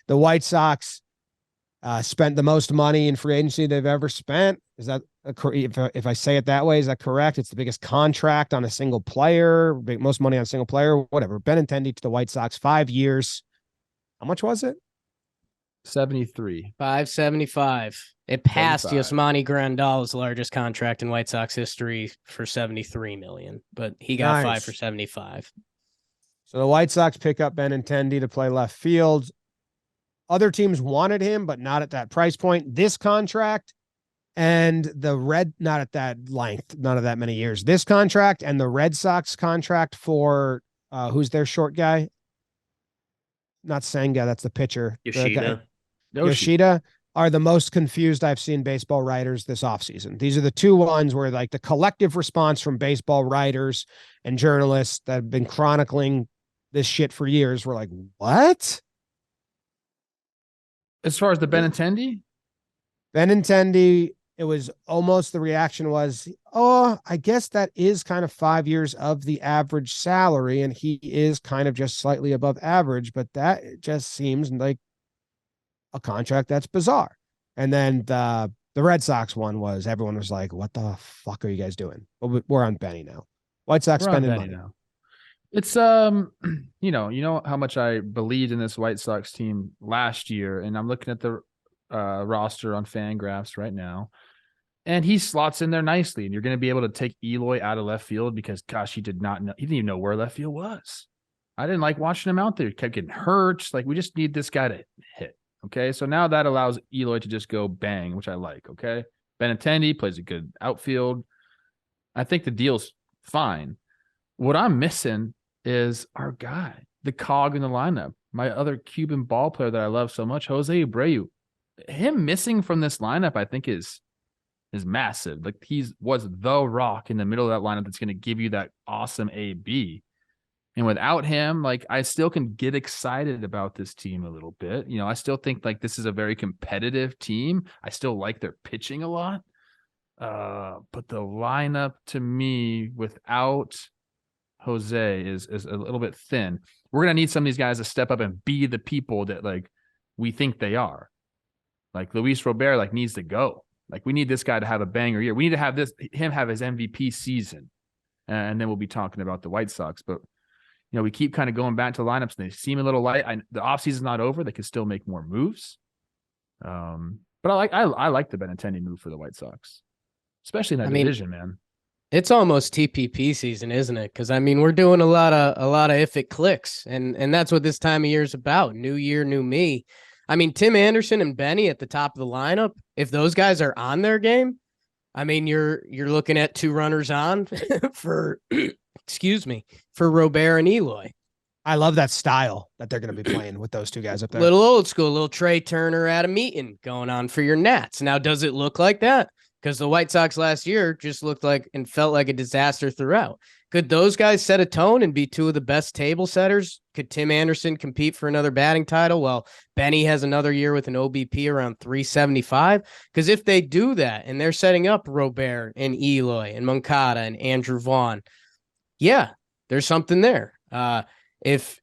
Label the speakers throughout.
Speaker 1: The White Sox spent the most money in free agency they've ever spent. Is that if I say it that way, is that correct? It's the biggest contract on a single player, most money on a single player, whatever. Benintendi to the White Sox, 5 years. How much was it?
Speaker 2: 73.
Speaker 3: 575. It passed
Speaker 2: 75.
Speaker 3: Yasmani Grandal's largest contract in White Sox history for 73 million, but he got
Speaker 1: Nice.
Speaker 3: 5 for 75.
Speaker 1: So the White Sox pick up Benintendi to play left field. Other teams wanted him, but not at that price point. This contract and the not at that length, not of that many years. This contract and the Red Sox contract for who's their short guy? Not Senga, that's the pitcher. Yoshida are the most confused I've seen baseball writers this offseason. These are the two ones where like the collective response from baseball writers and journalists that have been chronicling this shit for years were like, what?
Speaker 2: As far as the Benintendi?
Speaker 1: Benintendi, it was almost the reaction was, oh, I guess that is kind of 5 years of the average salary, and he is kind of just slightly above average, but that just seems like a contract that's bizarre. And then the Red Sox one was, everyone was like, what the fuck are you guys doing? But we're on Benny now. White Sox spending money
Speaker 2: now. It's you know how much I believed in this White Sox team last year, and I'm looking at the roster on Fangraphs right now, and he slots in there nicely. And you're going to be able to take Eloy out of left field because, gosh, he didn't even know where left field was. I didn't like watching him out there. He kept getting hurt. Like, we just need this guy to hit. Okay, so now that allows Eloy to just go bang, which I like. Okay, Benintendi plays a good outfield. I think the deal's fine. What I'm missing is our guy, the cog in the lineup, my other Cuban ball player that I love so much, Jose Abreu. Him missing from this lineup, I think, is massive. Like, was the rock in the middle of that lineup that's going to give you that awesome AB. And without him, like, I still can get excited about this team a little bit. You know, I still think like this is a very competitive team. I still like their pitching a lot. But the lineup to me without Jose is a little bit thin. We're going to need some of these guys to step up and be the people that like we think they are. Like Luis Robert like needs to go. Like, we need this guy to have a banger year. We need to have him have his MVP season. And then we'll be talking about the White Sox. But, you know, we keep kind of going back to lineups and they seem a little light. The offseason's not over. They could still make more moves. But I like the Benintendi move for the White Sox, especially in that division, man.
Speaker 3: It's almost TPP season, isn't it? Because I mean, we're doing a lot of if it clicks, and that's what this time of year is about. New year, new me. I mean, Tim Anderson and Benny at the top of the lineup. If those guys are on their game, I mean, you're looking at 2 runners on for for Robert and Eloy.
Speaker 1: I love that style that they're going to be playing with those two guys up there.
Speaker 3: Little old school, little Trey Turner at a meeting going on for your Nats. Now, does it look like that? Because the White Sox last year just looked like and felt like a disaster throughout. Could those guys set a tone and be 2 of the best table setters? Could Tim Anderson compete for another batting title? Well, Benny has another year with an OBP around 375. Because if they do that and they're setting up Robert and Eloy and Moncada and Andrew Vaughn, yeah, there's something there. If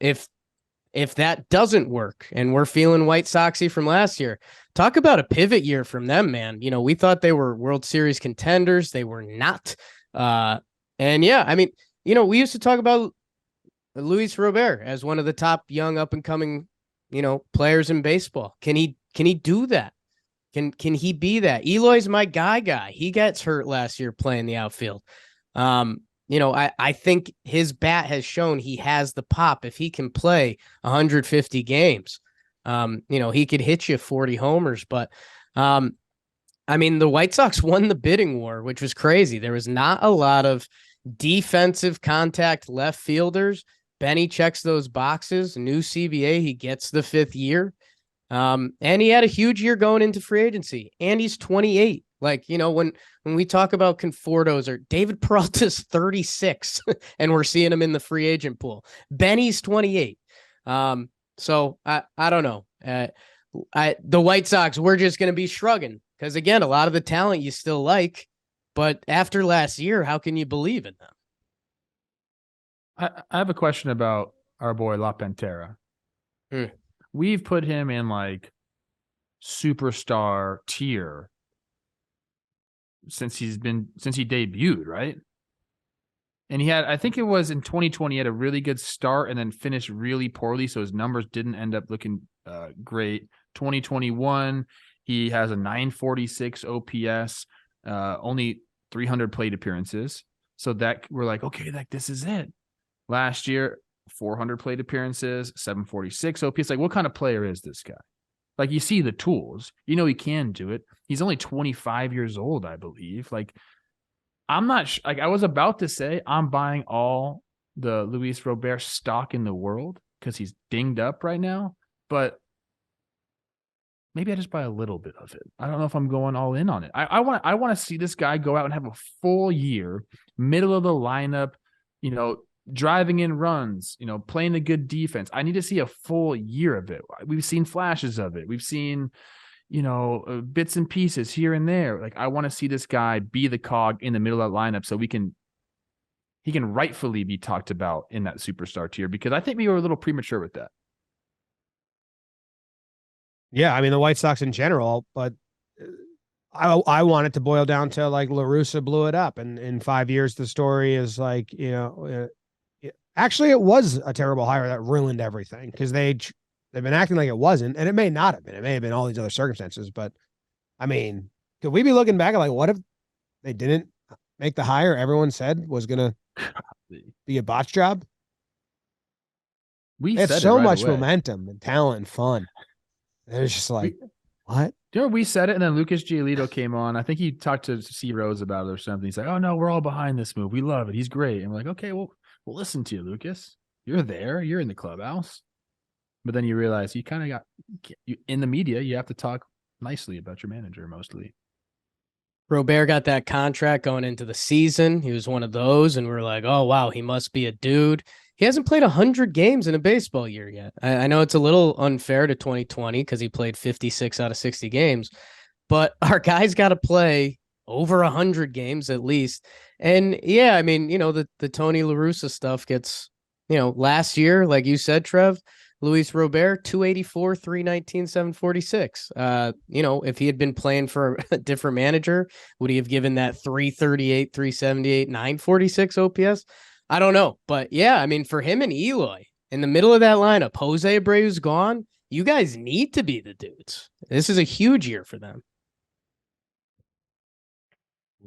Speaker 3: that doesn't work and we're feeling White Soxy from last year, talk about a pivot year from them, man. You know, we thought they were World Series contenders. They were not. And yeah, I mean, you know, we used to talk about Luis Robert as one of the top young up and coming, you know, players in baseball. Can he do that? Can he be that? Eloy's my guy. He gets hurt last year playing the outfield. You know, I think his bat has shown he has the pop. If he can play 150 games, you know, he could hit you 40 homers. But, I mean, the White Sox won the bidding war, which was crazy. There was not a lot of defensive contact left fielders. Benny checks those boxes. New CBA, he gets the 5th year. And he had a huge year going into free agency. And he's 28. Like, you know, when we talk about Conforto's or David Peralta's 36 and we're seeing him in the free agent pool, Benny's 28. So I don't know. The White Sox, we're just going to be shrugging because, again, a lot of the talent you still like, but after last year, how can you believe in them?
Speaker 2: I have a question about our boy La Pantera. we've put him in like superstar tier since he debuted, right? And he had, I think it was in 2020, he had a really good start and then finished really poorly. So his numbers didn't end up looking great. 2021, he has a 946 OPS, only 300 plate appearances. So that we're like, okay, like this is it. Last year, 400 plate appearances, 746 OPS. Like, what kind of player is this guy? Like, you see the tools. You know he can do it. He's only 25 years old, I believe. Like, I'm not like I was about to say I'm buying all the Luis Robert stock in the world because he's dinged up right now, but maybe I just buy a little bit of it. I don't know if I'm going all in on it. I want to see this guy go out and have a full year, middle of the lineup, driving in runs, playing a good defense. I need to see a full year of it. We've seen flashes of it. We've seen bits and pieces here and there. Like, I want to see this guy be the cog in the middle of that lineup so he can rightfully be talked about in that superstar tier, because I think we were a little premature with that.
Speaker 1: Yeah, I mean the White Sox in general, but I want it to boil down to like La Russa blew it up, and in 5 years the story is like, actually it was a terrible hire that ruined everything because they've been acting like it wasn't, and it may not have been. It may have been all these other circumstances, but I mean, could we be looking back at like, what if they didn't make the hire everyone said was going to be a botch job?
Speaker 2: We
Speaker 1: had
Speaker 2: said
Speaker 1: so
Speaker 2: it right
Speaker 1: much
Speaker 2: away.
Speaker 1: momentum and talent and fun. And it's just like, what?
Speaker 2: Do you know, we said it, and then Lucas Giolito came on. I think he talked to C. Rose about it or something. He's like, "Oh no, we're all behind this move. We love it. He's great." And we're like, "Okay, well, we'll listen to you, Lucas. You're there. You're in the clubhouse." But then you realize you kind of in the media, you have to talk nicely about your manager mostly.
Speaker 3: Robert got that contract going into the season. He was one of those, and we're like, oh, wow, he must be a dude. He hasn't played 100 games in a baseball year yet. I know it's a little unfair to 2020 because he played 56 out of 60 games, but our guy's got to play over 100 games at least. And yeah, I mean, the Tony La Russa stuff gets, last year, like you said, Trev, Luis Robert, 284, 319, 746. If he had been playing for a different manager, would he have given that 338, 378, 946 OPS? I don't know. But yeah, I mean, for him and Eloy in the middle of that lineup, Jose Abreu's gone. You guys need to be the dudes. This is a huge year for them.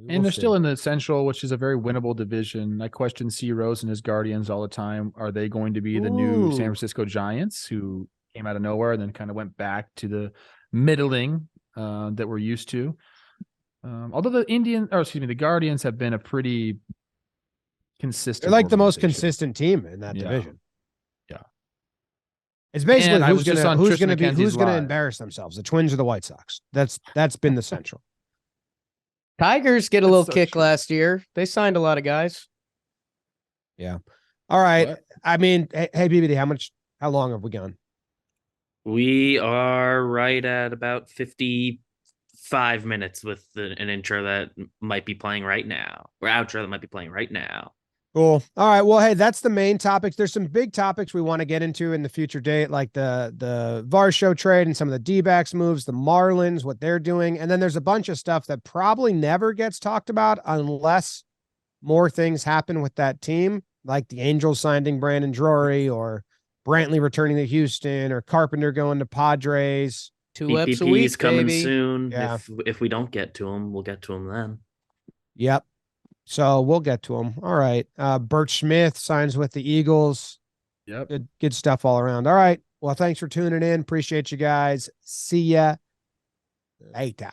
Speaker 2: And they're still in the Central, which is a very winnable division. I question C. Rose and his Guardians all the time. Are they going to be the new San Francisco Giants, who came out of nowhere and then kind of went back to the middling that we're used to? Although the Guardians have been a pretty consistent.
Speaker 1: They're like the most consistent team in that division.
Speaker 2: Yeah.
Speaker 1: It's basically who's going to embarrass themselves, the Twins or the White Sox. That's been the Central.
Speaker 3: Tigers get a little kick last year. They signed a lot of guys.
Speaker 1: Yeah. All right. What? I mean, hey, BBD, how long have we gone?
Speaker 4: We are right at about 55 minutes with an intro that might be playing right now, or outro that might be playing right now.
Speaker 1: Cool. All right. Well, hey, that's the main topics. There's some big topics we want to get into in the future date, like the Varsho trade and some of the D-backs moves, the Marlins, what they're doing. And then there's a bunch of stuff that probably never gets talked about unless more things happen with that team, like the Angels signing Brandon Drury, or Brantley returning to Houston, or Carpenter going to Padres.
Speaker 3: 2 eps a week,
Speaker 4: coming
Speaker 3: baby.
Speaker 4: soon. Yeah. If we don't get to them, we'll get to them then.
Speaker 1: Yep. So we'll get to him. All right. Bert Smith signs with the Eagles.
Speaker 2: Yep.
Speaker 1: Good stuff all around. All right. Well, thanks for tuning in. Appreciate you guys. See ya later.